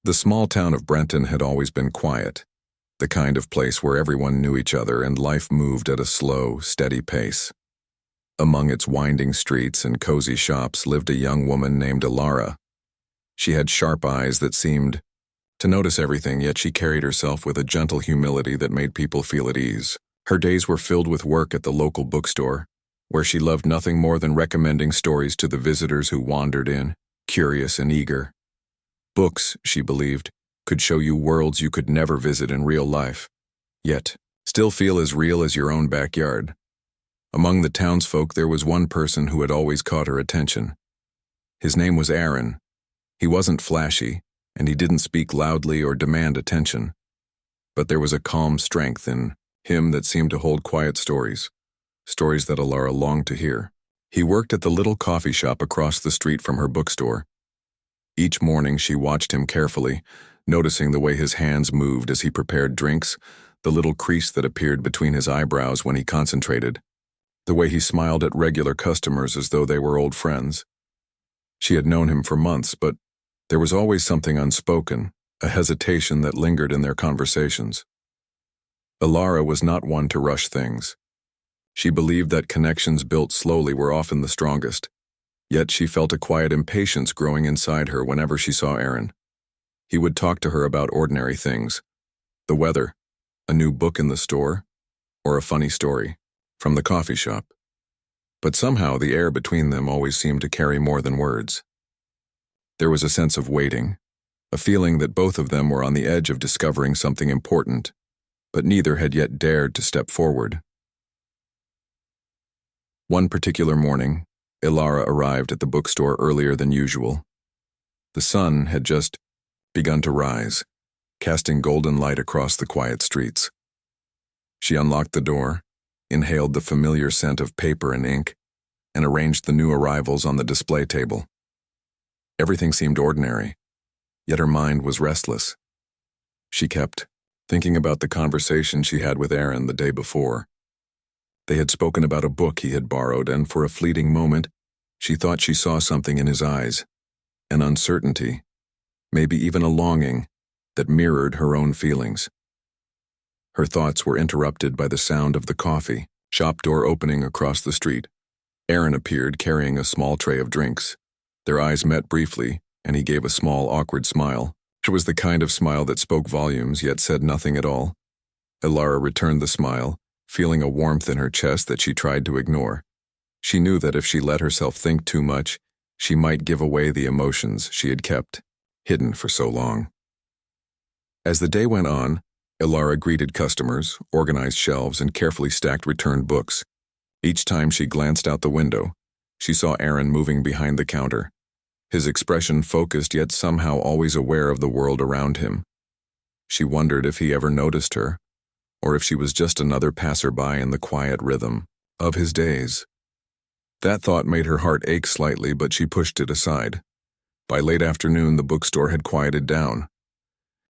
The small town of Brenton had always been quiet, the kind of place where everyone knew each other and life moved at a slow, steady pace. Among its winding streets and cozy shops lived a young woman named Ilara. She had sharp eyes that seemed to notice everything, yet she carried herself with a gentle humility that made people feel at ease. Her days were filled with work at the local bookstore, where she loved nothing more than recommending stories to the visitors who wandered in, curious and eager. Books, she believed, could show you worlds you could never visit in real life, yet still feel as real as your own backyard. Among the townsfolk there was one person who had always caught her attention. His name was Aaron. He wasn't flashy, and he didn't speak loudly or demand attention. But there was a calm strength in him that seemed to hold quiet stories that Ilara longed to hear. He worked at the little coffee shop across the street from her bookstore. Each morning she watched him carefully, noticing the way his hands moved as he prepared drinks, the little crease that appeared between his eyebrows when he concentrated, the way he smiled at regular customers as though they were old friends. She had known him for months, but there was always something unspoken, a hesitation that lingered in their conversations. Ilara was not one to rush things. She believed that connections built slowly were often the strongest, yet she felt a quiet impatience growing inside her whenever she saw Aaron. He would talk to her about ordinary things, the weather, a new book in the store, or a funny story from the coffee shop. But somehow the air between them always seemed to carry more than words. There was a sense of waiting, a feeling that both of them were on the edge of discovering something important, but neither had yet dared to step forward. One particular morning, Ilara arrived at the bookstore earlier than usual. The sun had just begun to rise, casting golden light across the quiet streets. She unlocked the door, inhaled the familiar scent of paper and ink, and arranged the new arrivals on the display table. Everything seemed ordinary, yet her mind was restless. She kept thinking about the conversation she had with Aaron the day before. They had spoken about a book he had borrowed, and for a fleeting moment, she thought she saw something in his eyes, an uncertainty, maybe even a longing, that mirrored her own feelings. Her thoughts were interrupted by the sound of the coffee shop door opening across the street. Aaron appeared carrying a small tray of drinks. Their eyes met briefly, and he gave a small, awkward smile. It was the kind of smile that spoke volumes yet said nothing at all. Ilara returned the smile, feeling a warmth in her chest that she tried to ignore. She knew that if she let herself think too much, she might give away the emotions she had kept hidden for so long. As the day went on, Ilara greeted customers, organized shelves, and carefully stacked returned books. Each time she glanced out the window, she saw Aaron moving behind the counter, his expression focused yet somehow always aware of the world around him. She wondered if he ever noticed her, or if she was just another passerby in the quiet rhythm of his days. That thought made her heart ache slightly, but she pushed it aside. By late afternoon, the bookstore had quieted down.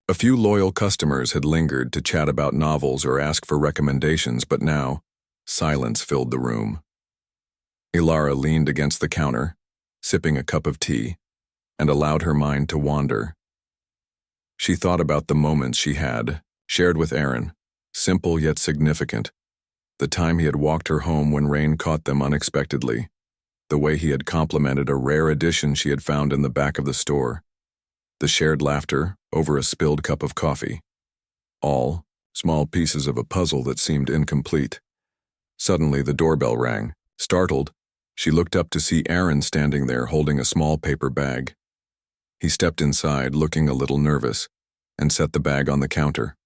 A few loyal customers had lingered to chat about novels or ask for recommendations, but now, silence filled the room. Ilara leaned against the counter, sipping a cup of tea, and allowed her mind to wander. She thought about the moments she had shared with Aaron, simple yet significant. The time he had walked her home when rain caught them unexpectedly, the way he had complimented a rare edition she had found in the back of the store, the shared laughter over a spilled cup of coffee. All small pieces of a puzzle that seemed incomplete. Suddenly the doorbell rang. Startled, she looked up to see Aaron standing there holding a small paper bag. He stepped inside, looking a little nervous, and set the bag on the counter.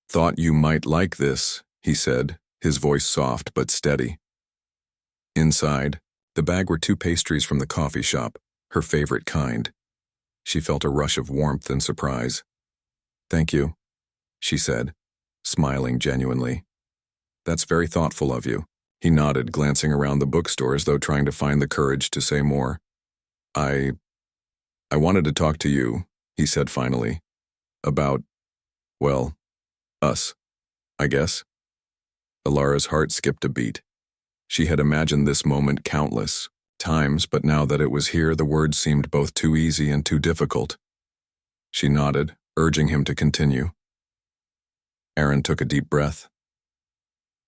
Thought you might like this, he said, his voice soft but steady. Inside, the bag were 2 pastries from the coffee shop, her favorite kind. She felt a rush of warmth and surprise. "Thank you," she said, smiling genuinely. "That's very thoughtful of you." He nodded, glancing around the bookstore as though trying to find the courage to say more. I wanted to talk to you," he said finally. "About, well, us, I guess." Ilara's heart skipped a beat. She had imagined this moment countless, Times, but now that it was here, the words seemed both too easy and too difficult. She nodded, urging him to continue. Aaron took a deep breath.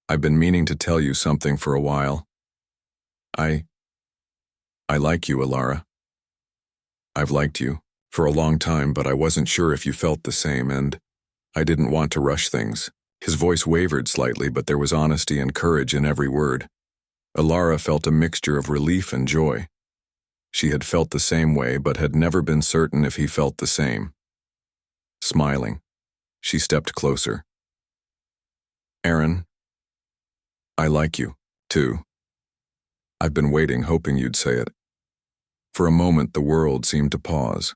I've been meaning to tell you something for a while. I like you, Ilara. I've liked you for a long time, but I wasn't sure if you felt the same, and I didn't want to rush things. His voice wavered slightly, but there was honesty and courage in every word. Ilara felt a mixture of relief and joy. She had felt the same way, but had never been certain if he felt the same. Smiling, she stepped closer. Aaron, I like you, too. I've been waiting, hoping you'd say it. For a moment, the world seemed to pause.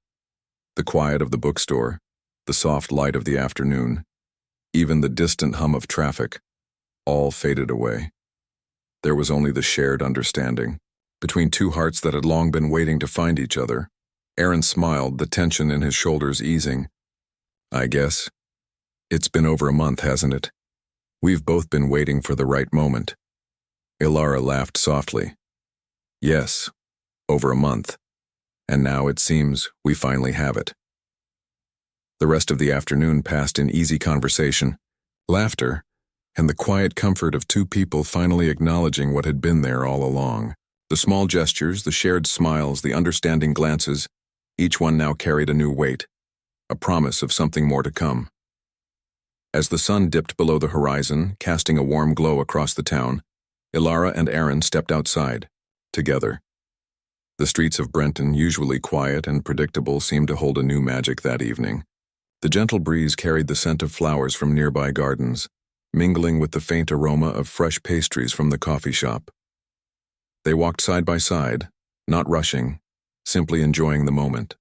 The quiet of the bookstore, the soft light of the afternoon, even the distant hum of traffic, all faded away. There was only the shared understanding. Between two hearts that had long been waiting to find each other, Aaron smiled, the tension in his shoulders easing. I guess. It's been over a month, hasn't it? We've both been waiting for the right moment. Ilara laughed softly. Yes, over a month. And now it seems we finally have it. The rest of the afternoon passed in easy conversation, laughter, and the quiet comfort of two people finally acknowledging what had been there all along. The small gestures, the shared smiles, the understanding glances, each one now carried a new weight, a promise of something more to come. As the sun dipped below the horizon, casting a warm glow across the town, Ilara and Aaron stepped outside, together. The streets of Brenton, usually quiet and predictable, seemed to hold a new magic that evening. The gentle breeze carried the scent of flowers from nearby gardens, mingling with the faint aroma of fresh pastries from the coffee shop. They walked side by side, not rushing, simply enjoying the moment.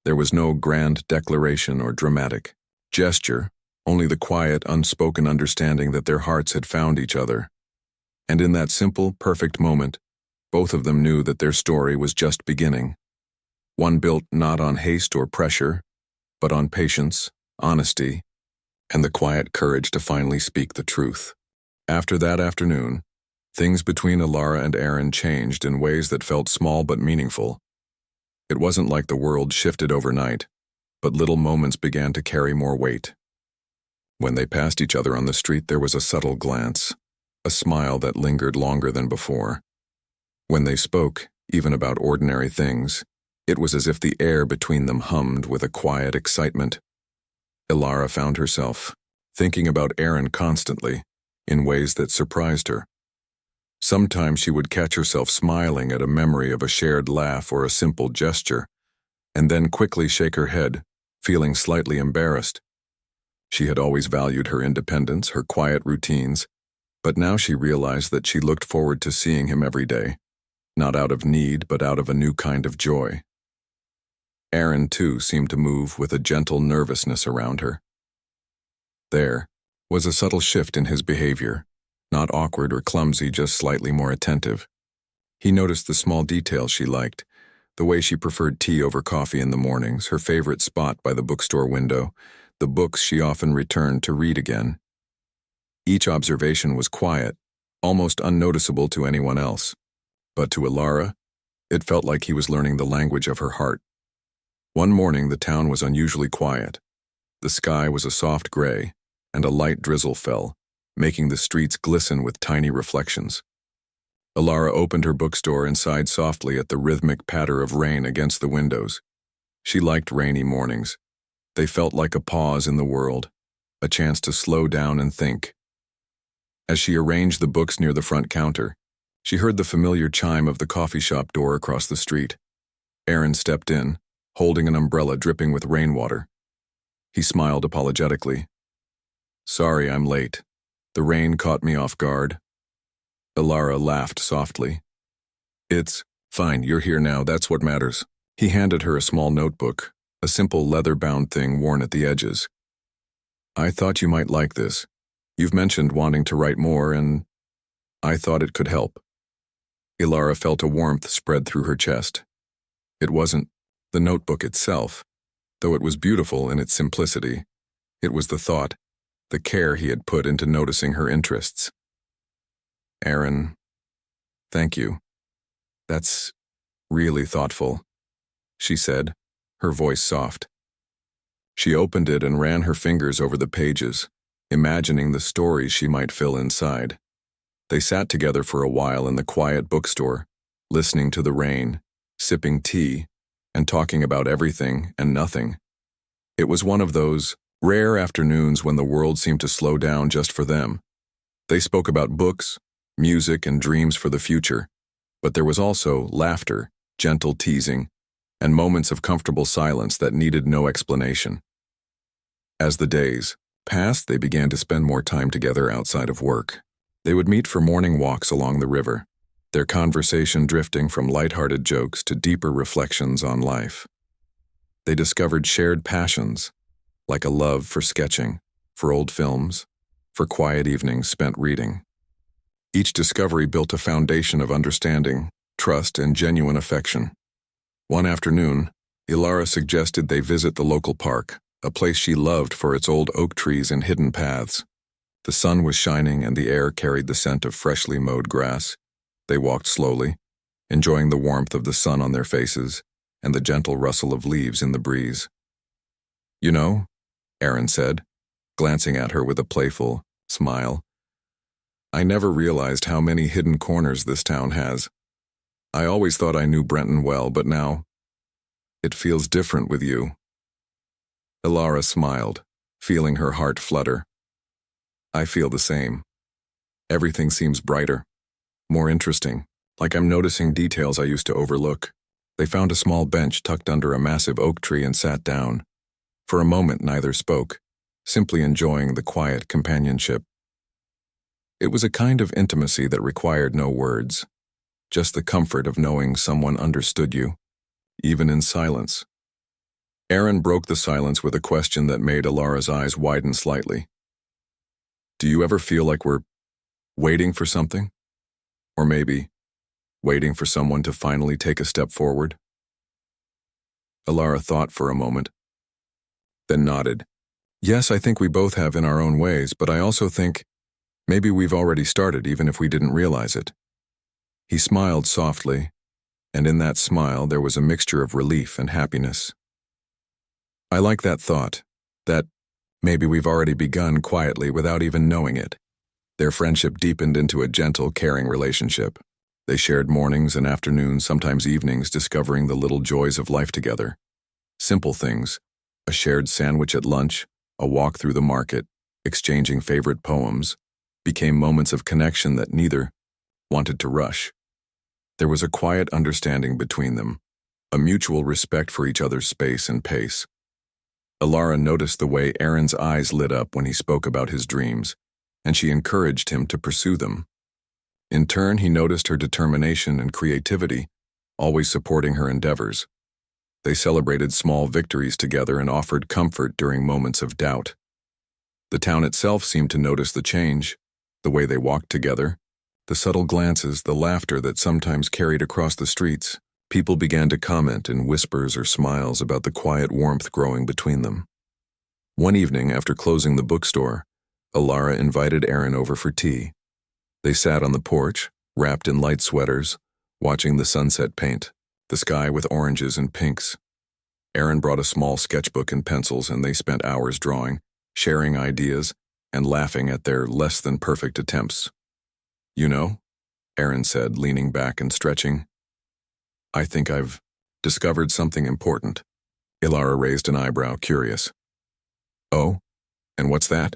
There was no grand declaration or dramatic gesture, only the quiet, unspoken understanding that their hearts had found each other. And in that simple, perfect moment, both of them knew that their story was just beginning. One built not on haste or pressure, but on patience, honesty, and the quiet courage to finally speak the truth. After that afternoon, things between Ilara and Aaron changed in ways that felt small but meaningful. It wasn't like the world shifted overnight, but little moments began to carry more weight. When they passed each other on the street, there was a subtle glance, a smile that lingered longer than before. When they spoke, even about ordinary things, it was as if the air between them hummed with a quiet excitement. Ilara found herself thinking about Aaron constantly, in ways that surprised her. Sometimes she would catch herself smiling at a memory of a shared laugh or a simple gesture, and then quickly shake her head, feeling slightly embarrassed. She had always valued her independence, her quiet routines, but now she realized that she looked forward to seeing him every day, not out of need, but out of a new kind of joy. Aaron, too, seemed to move with a gentle nervousness around her. There was a subtle shift in his behavior, not awkward or clumsy, just slightly more attentive. He noticed the small details she liked, the way she preferred tea over coffee in the mornings, her favorite spot by the bookstore window, the books she often returned to read again. Each observation was quiet, almost unnoticeable to anyone else, but to Ilara, it felt like he was learning the language of her heart. One morning, the town was unusually quiet. The sky was a soft gray, and a light drizzle fell, making the streets glisten with tiny reflections. Ilara opened her bookstore and sighed softly at the rhythmic patter of rain against the windows. She liked rainy mornings. They felt like a pause in the world, a chance to slow down and think. As she arranged the books near the front counter, she heard the familiar chime of the coffee shop door across the street. Aaron stepped in, holding an umbrella dripping with rainwater. He smiled apologetically. Sorry, I'm late. The rain caught me off guard. Ilara laughed softly. It's fine, you're here now, that's what matters. He handed her a small notebook, a simple leather-bound thing worn at the edges. I thought you might like this. You've mentioned wanting to write more, and I thought it could help. Ilara felt a warmth spread through her chest. It wasn't the notebook itself, though it was beautiful in its simplicity. It was the thought, the care he had put into noticing her interests. Aaron, thank you. That's really thoughtful, she said, her voice soft. She opened it and ran her fingers over the pages, imagining the stories she might fill inside. They sat together for a while in the quiet bookstore, listening to the rain, sipping tea, and talking about everything and nothing. It was one of those rare afternoons when the world seemed to slow down just for them. They spoke about books, music, and dreams for the future, but there was also laughter, gentle teasing, and moments of comfortable silence that needed no explanation. As the days passed, they began to spend more time together outside of work. They would meet for morning walks along the river, their conversation drifting from lighthearted jokes to deeper reflections on life. They discovered shared passions, like a love for sketching, for old films, for quiet evenings spent reading. Each discovery built a foundation of understanding, trust, and genuine affection. One afternoon, Ilara suggested they visit the local park, a place she loved for its old oak trees and hidden paths. The sun was shining and the air carried the scent of freshly mowed grass. They walked slowly, enjoying the warmth of the sun on their faces and the gentle rustle of leaves in the breeze. "You know," Aaron said, glancing at her with a playful smile, "I never realized how many hidden corners this town has. I always thought I knew Brenton well, but now it feels different with you." Ilara smiled, feeling her heart flutter. "I feel the same. Everything seems brighter, more interesting, like I'm noticing details I used to overlook." They found a small bench tucked under a massive oak tree and sat down. For a moment neither spoke, simply enjoying the quiet companionship. It was a kind of intimacy that required no words, just the comfort of knowing someone understood you, even in silence. Aaron broke the silence with a question that made Ilara's eyes widen slightly. "Do you ever feel like we're waiting for something? Or maybe waiting for someone to finally take a step forward?" Ilara thought for a moment, then nodded. "Yes, I think we both have in our own ways, but I also think maybe we've already started even if we didn't realize it." He smiled softly, and in that smile there was a mixture of relief and happiness. "I like that thought, that maybe we've already begun quietly without even knowing it." Their friendship deepened into a gentle, caring relationship. They shared mornings and afternoons, sometimes evenings, discovering the little joys of life together. Simple things, a shared sandwich at lunch, a walk through the market, exchanging favorite poems, became moments of connection that neither wanted to rush. There was a quiet understanding between them, a mutual respect for each other's space and pace. Ilara noticed the way Aaron's eyes lit up when he spoke about his dreams, and she encouraged him to pursue them. In turn, he noticed her determination and creativity, always supporting her endeavors. They celebrated small victories together and offered comfort during moments of doubt. The town itself seemed to notice the change, the way they walked together, the subtle glances, the laughter that sometimes carried across the streets. People began to comment in whispers or smiles about the quiet warmth growing between them. One evening, after closing the bookstore, Ilara invited Aaron over for tea. They sat on the porch, wrapped in light sweaters, watching the sunset paint, the sky with oranges and pinks. Aaron brought a small sketchbook and pencils, and they spent hours drawing, sharing ideas, and laughing at their less-than-perfect attempts. "You know," Aaron said, leaning back and stretching, "I think I've discovered something important." Ilara raised an eyebrow, curious. "Oh? And what's that?"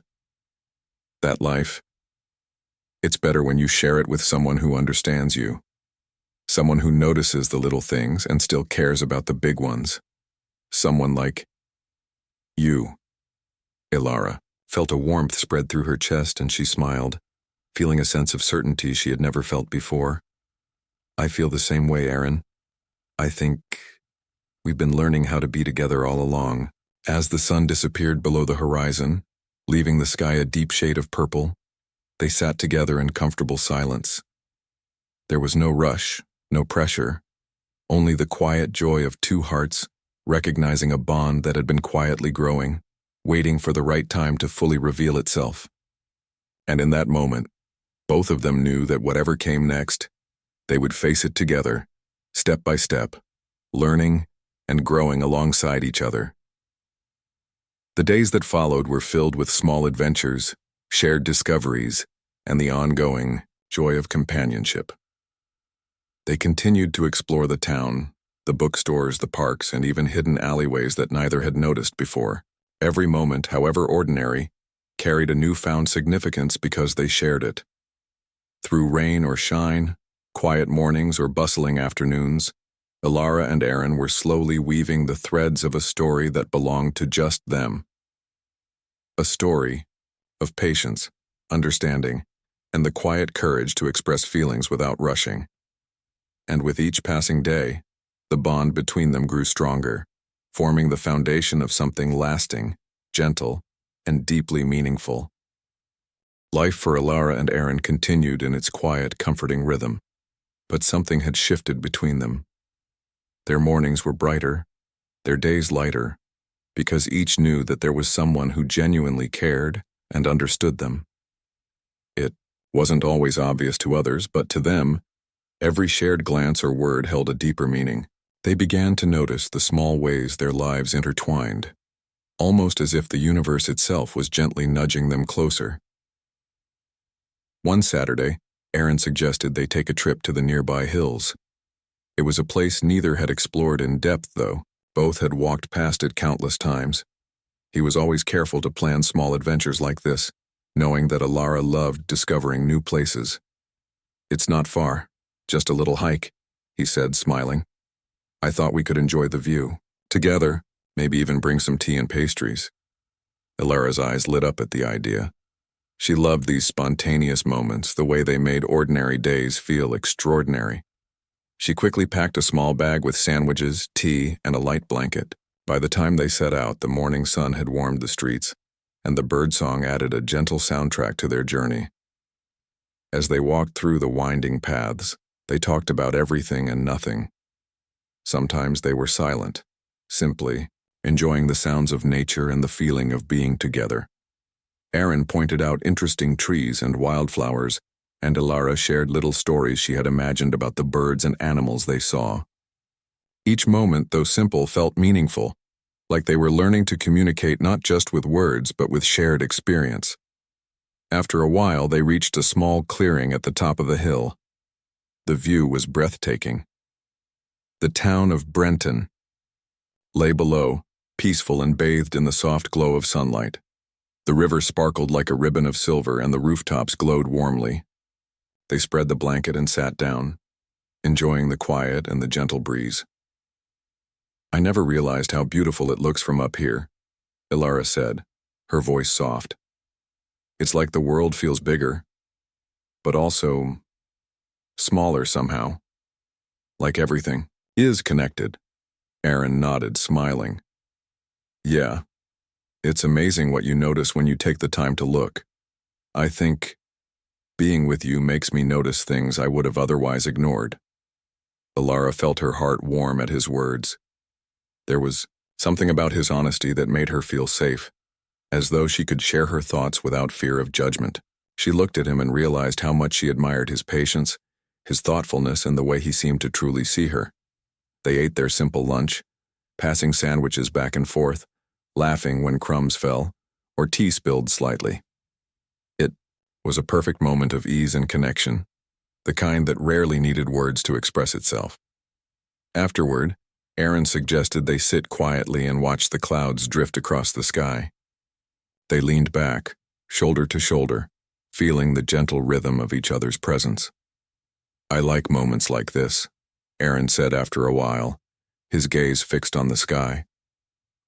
"That life. It's better when you share it with someone who understands you. Someone who notices the little things and still cares about the big ones. Someone like you." Ilara felt a warmth spread through her chest, and she smiled, feeling a sense of certainty she had never felt before. "I feel the same way, Aaron. I think we've been learning how to be together all along." As the sun disappeared below the horizon, leaving the sky a deep shade of purple, they sat together in comfortable silence. There was no rush, no pressure, only the quiet joy of two hearts recognizing a bond that had been quietly growing, waiting for the right time to fully reveal itself. And in that moment, both of them knew that whatever came next, they would face it together, step by step, learning and growing alongside each other. The days that followed were filled with small adventures, shared discoveries, and the ongoing joy of companionship. They continued to explore the town, the bookstores, the parks, and even hidden alleyways that neither had noticed before. Every moment, however ordinary, carried a newfound significance because they shared it. Through rain or shine, quiet mornings or bustling afternoons, Ilara and Aaron were slowly weaving the threads of a story that belonged to just them. A story of patience, understanding, and the quiet courage to express feelings without rushing. And with each passing day, the bond between them grew stronger, forming the foundation of something lasting, gentle, and deeply meaningful. Life for Ilara and Aaron continued in its quiet, comforting rhythm, but something had shifted between them. Their mornings were brighter, their days lighter, because each knew that there was someone who genuinely cared and understood them. It wasn't always obvious to others, but to them, every shared glance or word held a deeper meaning. They began to notice the small ways their lives intertwined, almost as if the universe itself was gently nudging them closer. One Saturday, Aaron suggested they take a trip to the nearby hills. It was a place neither had explored in depth, though. Both had walked past it countless times. He was always careful to plan small adventures like this, knowing that Ilara loved discovering new places. "It's not far, just a little hike," he said, smiling. "I thought we could enjoy the view. Together, maybe even bring some tea and pastries." Ilara's eyes lit up at the idea. She loved these spontaneous moments, the way they made ordinary days feel extraordinary. She quickly packed a small bag with sandwiches, tea, and a light blanket. By the time they set out, the morning sun had warmed the streets, and the birdsong added a gentle soundtrack to their journey. As they walked through the winding paths, they talked about everything and nothing. Sometimes they were silent, simply enjoying the sounds of nature and the feeling of being together. Aaron pointed out interesting trees and wildflowers, and Ilara shared little stories she had imagined about the birds and animals they saw. Each moment, though simple, felt meaningful, like they were learning to communicate not just with words but with shared experience. After a while, they reached a small clearing at the top of the hill. The view was breathtaking. The town of Brenton lay below, peaceful and bathed in the soft glow of sunlight. The river sparkled like a ribbon of silver, and the rooftops glowed warmly. They spread the blanket and sat down, enjoying the quiet and the gentle breeze. "I never realized how beautiful it looks from up here," Ilara said, her voice soft. "It's like the world feels bigger, but also smaller somehow. Like everything is connected." Aaron nodded, smiling. "Yeah, it's amazing what you notice when you take the time to look. I think being with you makes me notice things I would have otherwise ignored." Ilara felt her heart warm at his words. There was something about his honesty that made her feel safe, as though she could share her thoughts without fear of judgment. She looked at him and realized how much she admired his patience, his thoughtfulness, and the way he seemed to truly see her. They ate their simple lunch, passing sandwiches back and forth, laughing when crumbs fell, or tea spilled slightly. It was a perfect moment of ease and connection, the kind that rarely needed words to express itself. Afterward, Aaron suggested they sit quietly and watch the clouds drift across the sky. They leaned back, shoulder to shoulder, feeling the gentle rhythm of each other's presence. "I like moments like this," Aaron said after a while, his gaze fixed on the sky.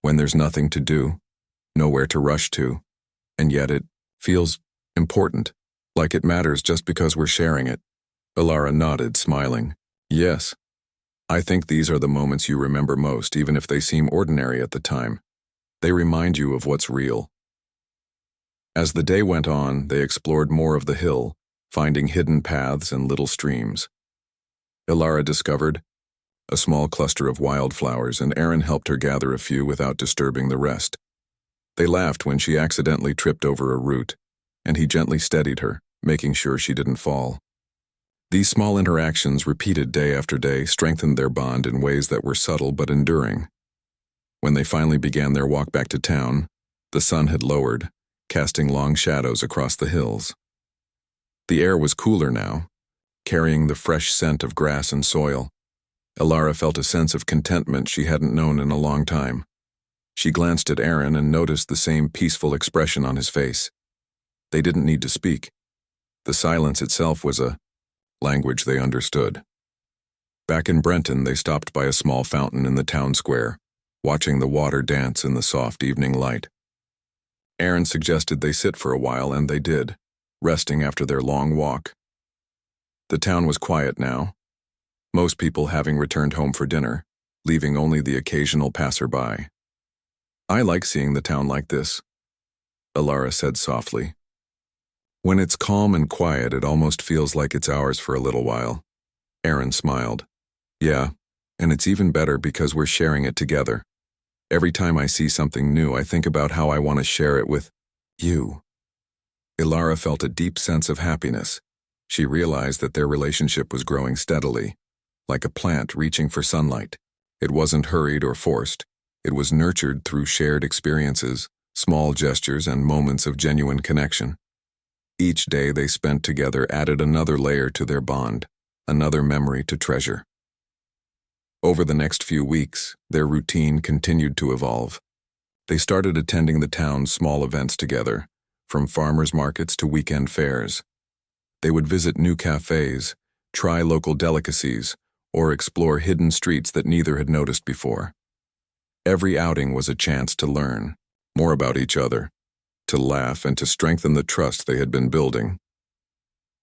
"When there's nothing to do, nowhere to rush to, and yet it feels important, like it matters just because we're sharing it." Ilara nodded, smiling. "Yes, I think these are the moments you remember most, even if they seem ordinary at the time. They remind you of what's real." As the day went on, they explored more of the hill, finding hidden paths and little streams. Ilara discovered a small cluster of wildflowers, and Aaron helped her gather a few without disturbing the rest. They laughed when she accidentally tripped over a root, and he gently steadied her, making sure she didn't fall. These small interactions, repeated day after day, strengthened their bond in ways that were subtle but enduring. When they finally began their walk back to town, the sun had lowered, casting long shadows across the hills. The air was cooler now, carrying the fresh scent of grass and soil. Elara felt a sense of contentment she hadn't known in a long time. She glanced at Aaron and noticed the same peaceful expression on his face. They didn't need to speak. The silence itself was a language they understood. Back in Brenton, they stopped by a small fountain in the town square, watching the water dance in the soft evening light. Aaron suggested they sit for a while, and they did, resting after their long walk. The town was quiet now, most people having returned home for dinner, leaving only the occasional passerby. "I like seeing the town like this," Elara said softly. "When it's calm and quiet, it almost feels like it's ours for a little while." Aaron smiled. "Yeah, and it's even better because we're sharing it together. Every time I see something new, I think about how I want to share it with you." Elara felt a deep sense of happiness. She realized that their relationship was growing steadily, like a plant reaching for sunlight. It wasn't hurried or forced. It was nurtured through shared experiences, small gestures, and moments of genuine connection. Each day they spent together added another layer to their bond, another memory to treasure. Over the next few weeks, their routine continued to evolve. They started attending the town's small events together, from farmers' markets to weekend fairs. They would visit new cafes, try local delicacies, or explore hidden streets that neither had noticed before. Every outing was a chance to learn more about each other, to laugh, and to strengthen the trust they had been building.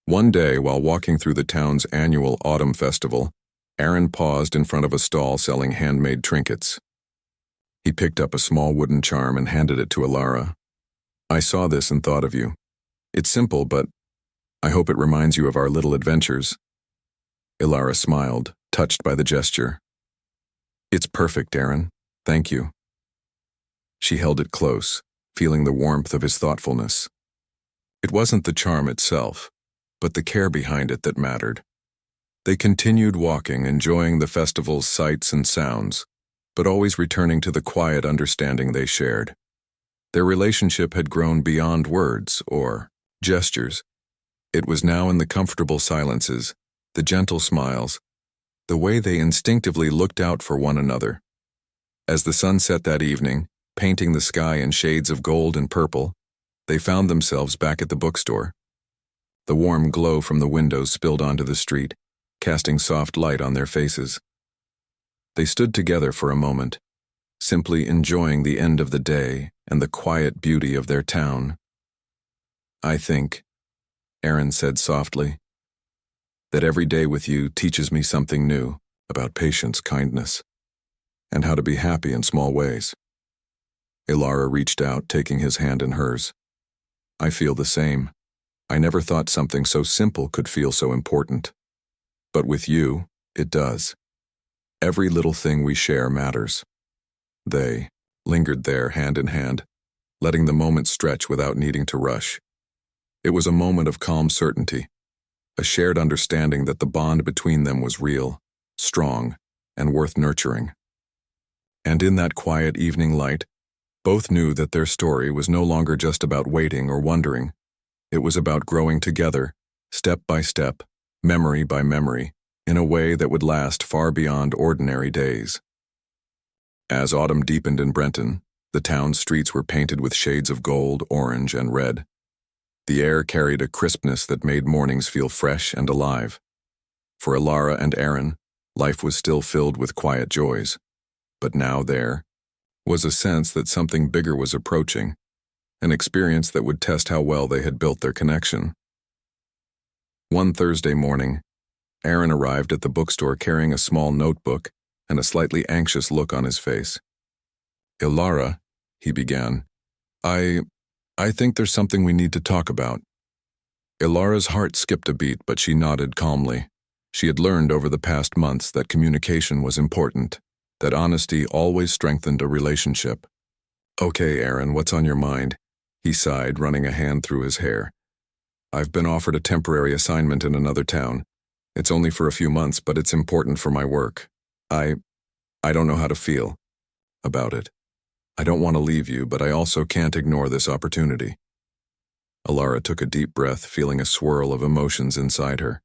One day, while walking through the town's annual autumn festival, Aaron paused in front of a stall selling handmade trinkets. He picked up a small wooden charm and handed it to Elara. "I saw this and thought of you. It's simple, but I hope it reminds you of our little adventures." Elara smiled, touched by the gesture. "It's perfect, Aaron. Thank you." She held it close, feeling the warmth of his thoughtfulness. It wasn't the charm itself, but the care behind it that mattered. They continued walking, enjoying the festival's sights and sounds, but always returning to the quiet understanding they shared. Their relationship had grown beyond words or gestures. It was now in the comfortable silences, the gentle smiles, the way they instinctively looked out for one another. As the sun set that evening, painting the sky in shades of gold and purple, they found themselves back at the bookstore. The warm glow from the windows spilled onto the street, casting soft light on their faces. They stood together for a moment, simply enjoying the end of the day and the quiet beauty of their town. "I think," Aaron said softly, "that every day with you teaches me something new about patience, kindness, and how to be happy in small ways." Elara reached out, taking his hand in hers. "I feel the same. I never thought something so simple could feel so important. But with you, it does. Every little thing we share matters." They lingered there, hand in hand, letting the moment stretch without needing to rush. It was a moment of calm certainty, a shared understanding that the bond between them was real, strong, and worth nurturing. And in that quiet evening light, both knew that their story was no longer just about waiting or wondering. It was about growing together, step by step, memory by memory, in a way that would last far beyond ordinary days. As autumn deepened in Brenton, the town's streets were painted with shades of gold, orange, and red. The air carried a crispness that made mornings feel fresh and alive. For Elara and Aaron, life was still filled with quiet joys. But now there was a sense that something bigger was approaching, an experience that would test how well they had built their connection. One Thursday morning, Aaron arrived at the bookstore carrying a small notebook and a slightly anxious look on his face. "Elara," he began, I think there's something we need to talk about." Elara's heart skipped a beat, but she nodded calmly. She had learned over the past months that communication was important, that honesty always strengthened a relationship. "Okay, Aaron, what's on your mind?" He sighed, running a hand through his hair. "I've been offered a temporary assignment in another town. It's only for a few months, but it's important for my work. I don't know how to feel about it. I don't want to leave you, but I also can't ignore this opportunity." Alara took a deep breath, feeling a swirl of emotions inside her.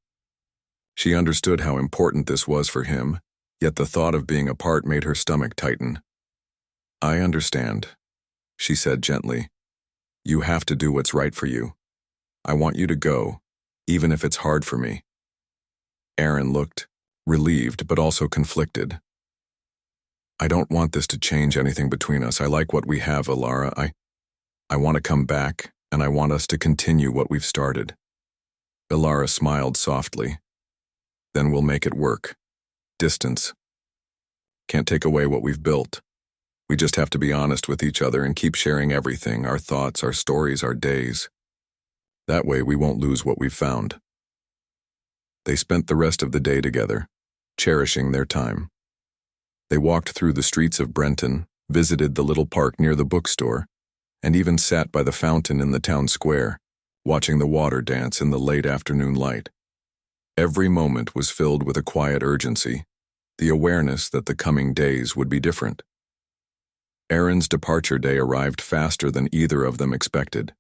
She understood how important this was for him, yet the thought of being apart made her stomach tighten. "I understand," she said gently. "You have to do what's right for you. I want you to go, even if it's hard for me." Aaron looked relieved but also conflicted. "I don't want this to change anything between us. I like what we have, Alara. I want to come back, and I want us to continue what we've started." Alara smiled softly. "Then we'll make it work. Distance can't take away what we've built. We just have to be honest with each other and keep sharing everything, our thoughts, our stories, our days. That way we won't lose what we've found." They spent the rest of the day together, cherishing their time. They walked through the streets of Brenton, visited the little park near the bookstore, and even sat by the fountain in the town square, watching the water dance in the late afternoon light. Every moment was filled with a quiet urgency, the awareness that the coming days would be different. Aaron's departure day arrived faster than either of them expected.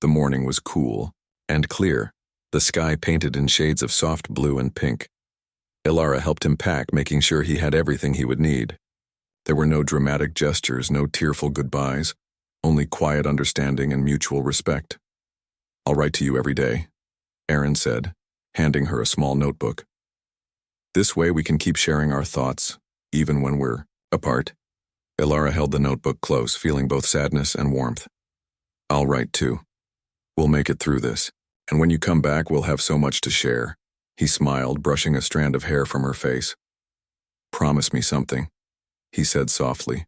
The morning was cool and clear, the sky painted in shades of soft blue and pink. Alara helped him pack, making sure he had everything he would need. There were no dramatic gestures, no tearful goodbyes, only quiet understanding and mutual respect. "I'll write to you every day," Aaron said, handing her a small notebook. "This way we can keep sharing our thoughts, even when we're apart." Alara held the notebook close, feeling both sadness and warmth. "I'll write too. We'll make it through this, and when you come back we'll have so much to share." He smiled, brushing a strand of hair from her face. "Promise me something," he said softly.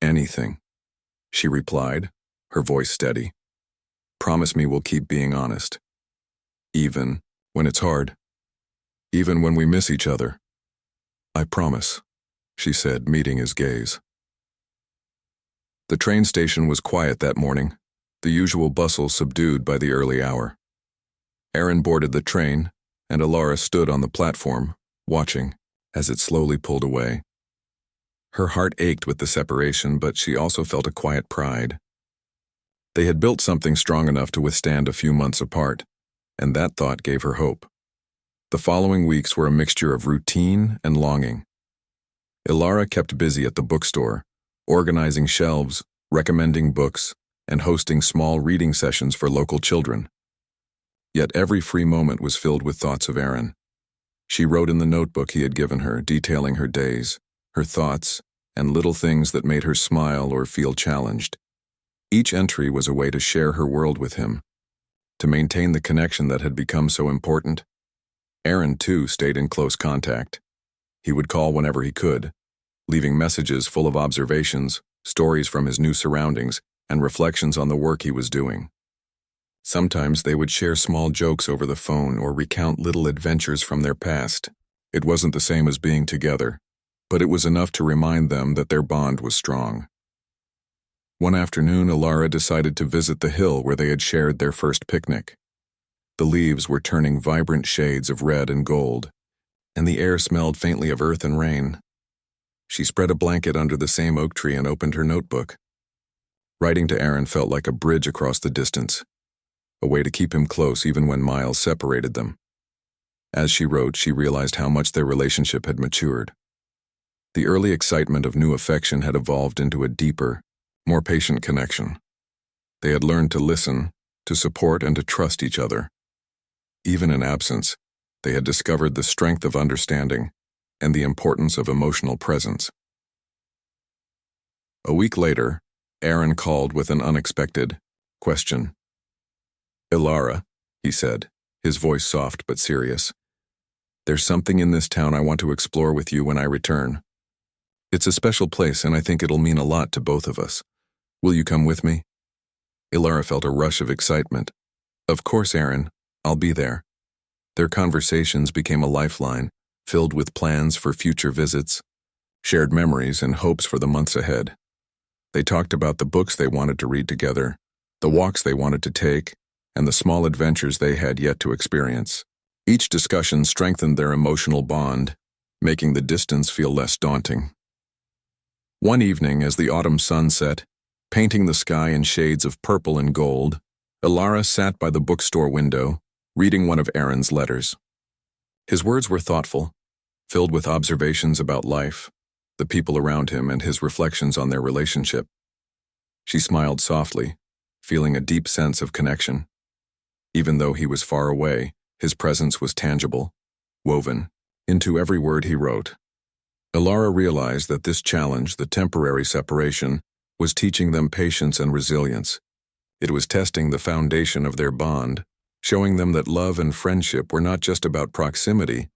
"Anything," she replied, her voice steady. "Promise me we'll keep being honest. Even when it's hard. Even when we miss each other." "I promise," she said, meeting his gaze. The train station was quiet that morning, the usual bustle subdued by the early hour. Aaron boarded the train, and Alara stood on the platform, watching, as it slowly pulled away. Her heart ached with the separation, but she also felt a quiet pride. They had built something strong enough to withstand a few months apart, and that thought gave her hope. The following weeks were a mixture of routine and longing. Alara kept busy at the bookstore, organizing shelves, recommending books, and hosting small reading sessions for local children. Yet every free moment was filled with thoughts of Aaron. She wrote in the notebook he had given her, detailing her days, her thoughts, and little things that made her smile or feel challenged. Each entry was a way to share her world with him, to maintain the connection that had become so important. Aaron, too, stayed in close contact. He would call whenever he could, leaving messages full of observations, stories from his new surroundings, and reflections on the work he was doing. Sometimes they would share small jokes over the phone or recount little adventures from their past. It wasn't the same as being together, but it was enough to remind them that their bond was strong. One afternoon, Alara decided to visit the hill where they had shared their first picnic. The leaves were turning vibrant shades of red and gold, and the air smelled faintly of earth and rain. She spread a blanket under the same oak tree and opened her notebook. Writing to Aaron felt like a bridge across the distance, a way to keep him close even when miles separated them. As she wrote, she realized how much their relationship had matured. The early excitement of new affection had evolved into a deeper, more patient connection. They had learned to listen, to support, and to trust each other. Even in absence, they had discovered the strength of understanding and the importance of emotional presence. A week later, Aaron called with an unexpected question. "Alara," he said, his voice soft but serious. "There's something in this town I want to explore with you when I return. It's a special place, and I think it'll mean a lot to both of us. Will you come with me?" Alara felt a rush of excitement. "Of course, Aaron. I'll be there." Their conversations became a lifeline, filled with plans for future visits, shared memories, and hopes for the months ahead. They talked about the books they wanted to read together, the walks they wanted to take, and the small adventures they had yet to experience. Each discussion strengthened their emotional bond, making the distance feel less daunting. One evening, as the autumn sun set, painting the sky in shades of purple and gold, Ilara sat by the bookstore window, reading one of Aaron's letters. His words were thoughtful, filled with observations about life, the people around him, and his reflections on their relationship. She smiled softly, feeling a deep sense of connection. Even though he was far away, his presence was tangible, woven into every word he wrote. Ilara realized that this challenge, the temporary separation, was teaching them patience and resilience. It was testing the foundation of their bond, showing them that love and friendship were not just about proximity,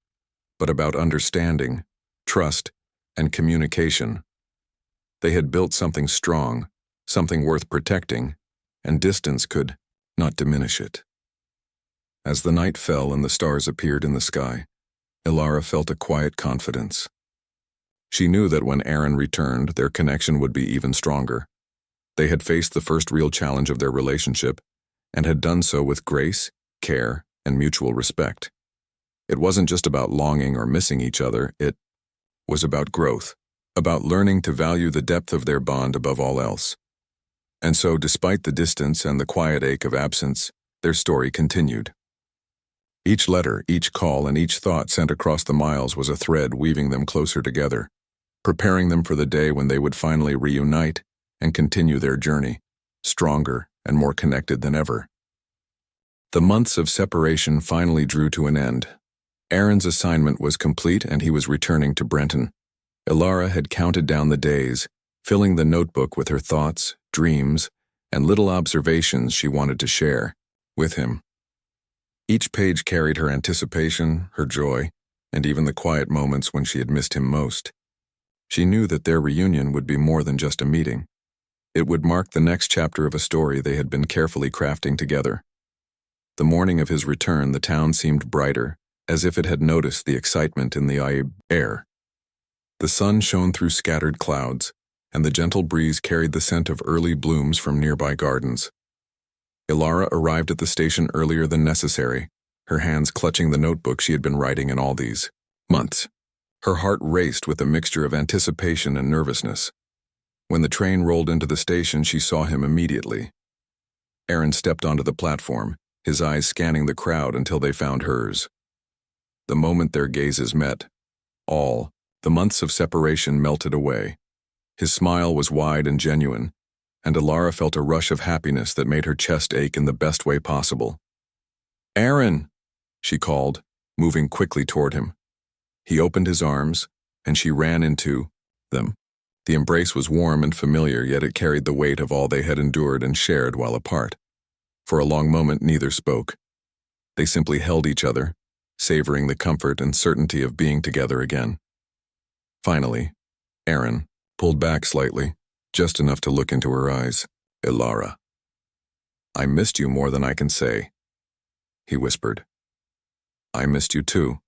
but about understanding, trust, and communication. They had built something strong, something worth protecting, and distance could not diminish it. As the night fell and the stars appeared in the sky, Ilara felt a quiet confidence. She knew that when Aaron returned, their connection would be even stronger. They had faced the first real challenge of their relationship, and had done so with grace, care, and mutual respect. It wasn't just about longing or missing each other, it was about growth, about learning to value the depth of their bond above all else. And so, despite the distance and the quiet ache of absence, their story continued. Each letter, each call, and each thought sent across the miles was a thread weaving them closer together, preparing them for the day when they would finally reunite and continue their journey, stronger and more connected than ever. The months of separation finally drew to an end. Aaron's assignment was complete and he was returning to Brenton. Ilara had counted down the days, filling the notebook with her thoughts, dreams, and little observations she wanted to share with him. Each page carried her anticipation, her joy, and even the quiet moments when she had missed him most. She knew that their reunion would be more than just a meeting. It would mark the next chapter of a story they had been carefully crafting together. The morning of his return, the town seemed brighter, as if it had noticed the excitement in the air. The sun shone through scattered clouds, and the gentle breeze carried the scent of early blooms from nearby gardens. Ilara arrived at the station earlier than necessary, her hands clutching the notebook she had been writing in all these months. Her heart raced with a mixture of anticipation and nervousness. When the train rolled into the station, she saw him immediately. Aaron stepped onto the platform, his eyes scanning the crowd until they found hers. The moment their gazes met, all the months of separation melted away. His smile was wide and genuine, and Ilara felt a rush of happiness that made her chest ache in the best way possible. "Aaron!" she called, moving quickly toward him. He opened his arms, and she ran into them. The embrace was warm and familiar, yet it carried the weight of all they had endured and shared while apart. For a long moment, neither spoke. They simply held each other, savoring the comfort and certainty of being together again. Finally, Aaron pulled back slightly, just enough to look into her eyes. "Ilara, I missed you more than I can say," he whispered. "I missed you too,"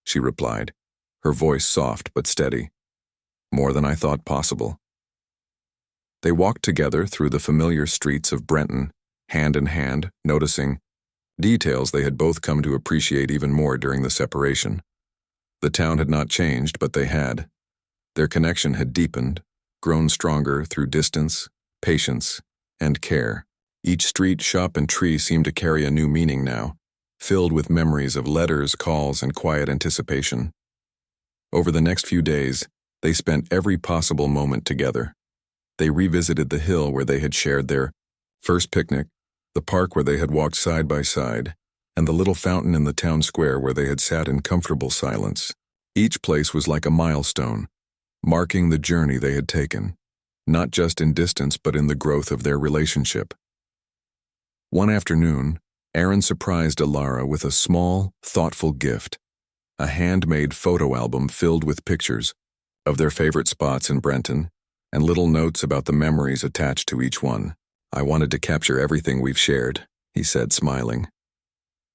she replied, her voice soft but steady. "More than I thought possible." They walked together through the familiar streets of Brenton, hand in hand, noticing details they had both come to appreciate even more during the separation. The town had not changed, but they had. Their connection had deepened, grown stronger through distance, patience, and care. Each street, shop, and tree seemed to carry a new meaning now, filled with memories of letters, calls, and quiet anticipation. Over the next few days, they spent every possible moment together. They revisited the hill where they had shared their first picnic, the park where they had walked side by side, and the little fountain in the town square where they had sat in comfortable silence. Each place was like a milestone, marking the journey they had taken, not just in distance but in the growth of their relationship. One afternoon, Aaron surprised Ilara with a small, thoughtful gift, a handmade photo album filled with pictures of their favorite spots in Brenton and little notes about the memories attached to each one. "I wanted to capture everything we've shared," he said, smiling,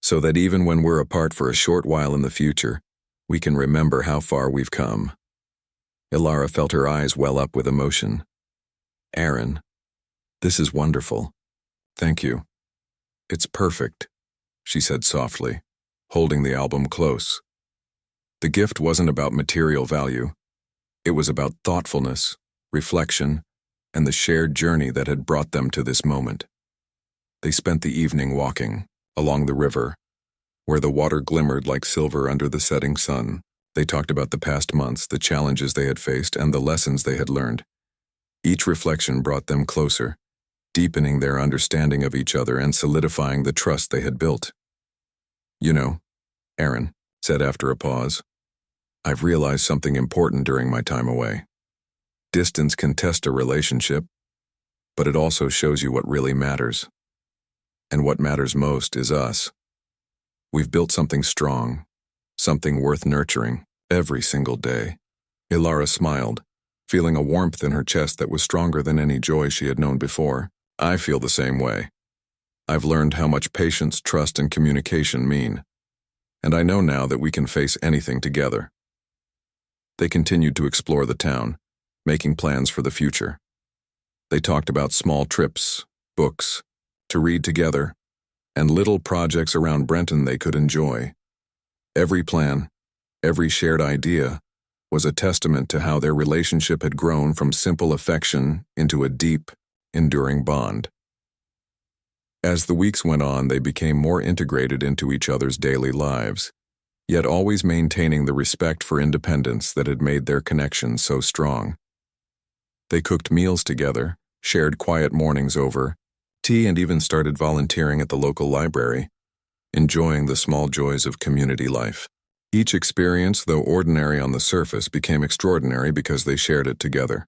"so that even when we're apart for a short while in the future, we can remember how far we've come." Ilara felt her eyes well up with emotion. "Aaron, this is wonderful. Thank you. It's perfect," she said softly, holding the album close. The gift wasn't about material value. It was about thoughtfulness, reflection, and the shared journey that had brought them to this moment. They spent the evening walking along the river, where the water glimmered like silver under the setting sun. They talked about the past months, the challenges they had faced, and the lessons they had learned. Each reflection brought them closer, deepening their understanding of each other and solidifying the trust they had built. "You know," Aaron said after a pause, "I've realized something important during my time away. Distance can test a relationship, but it also shows you what really matters. And what matters most is us. We've built something strong, something worth nurturing, every single day." Ilara smiled, feeling a warmth in her chest that was stronger than any joy she had known before. "I feel the same way. I've learned how much patience, trust, and communication mean, and I know now that we can face anything together." They continued to explore the town, making plans for the future. They talked about small trips, books, to read together, and little projects around Brenton they could enjoy. Every plan, every shared idea, was a testament to how their relationship had grown from simple affection into a deep, enduring bond. As the weeks went on, they became more integrated into each other's daily lives, yet always maintaining the respect for independence that had made their connection so strong. They cooked meals together, shared quiet mornings over tea, and even started volunteering at the local library, enjoying the small joys of community life. Each experience, though ordinary on the surface, became extraordinary because they shared it together.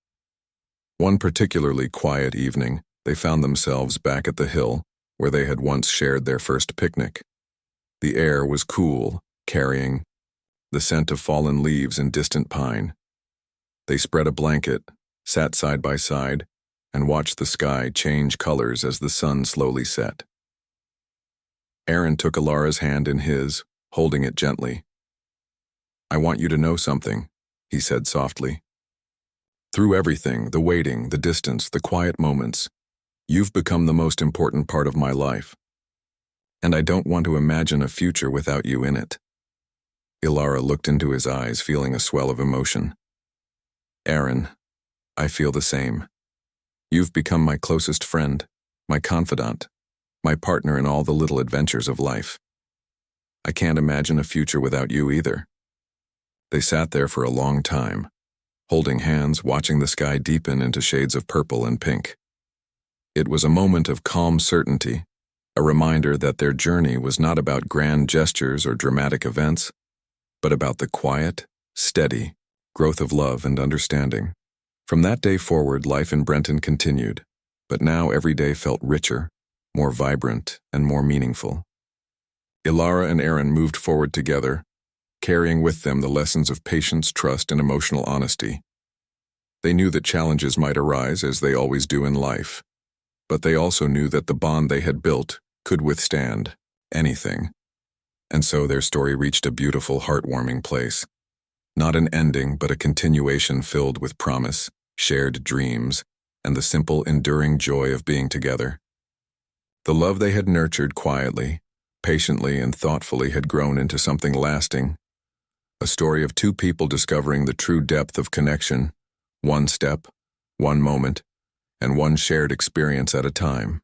One particularly quiet evening, they found themselves back at the hill where they had once shared their first picnic. The air was cool, carrying the scent of fallen leaves and distant pine. They spread a blanket, sat side by side, and watched the sky change colors as the sun slowly set. Aaron took Ilara's hand in his, holding it gently. "I want you to know something," he said softly. "Through everything, the waiting, the distance, the quiet moments, you've become the most important part of my life. And I don't want to imagine a future without you in it." Ilara looked into his eyes, feeling a swell of emotion. "Aaron, I feel the same. You've become my closest friend, my confidant, my partner in all the little adventures of life. I can't imagine a future without you either." They sat there for a long time, holding hands, watching the sky deepen into shades of purple and pink. It was a moment of calm certainty, a reminder that their journey was not about grand gestures or dramatic events, but about the quiet, steady growth of love and understanding. From that day forward, life in Brenton continued, but now every day felt richer, more vibrant, and more meaningful. Ilara and Aaron moved forward together, carrying with them the lessons of patience, trust, and emotional honesty. They knew that challenges might arise, as they always do in life, but they also knew that the bond they had built could withstand anything. And so their story reached a beautiful, heartwarming place. Not an ending, but a continuation filled with promise, shared dreams, and the simple, enduring joy of being together. The love they had nurtured quietly, patiently, and thoughtfully had grown into something lasting. A story of two people discovering the true depth of connection, one step, one moment, and one shared experience at a time.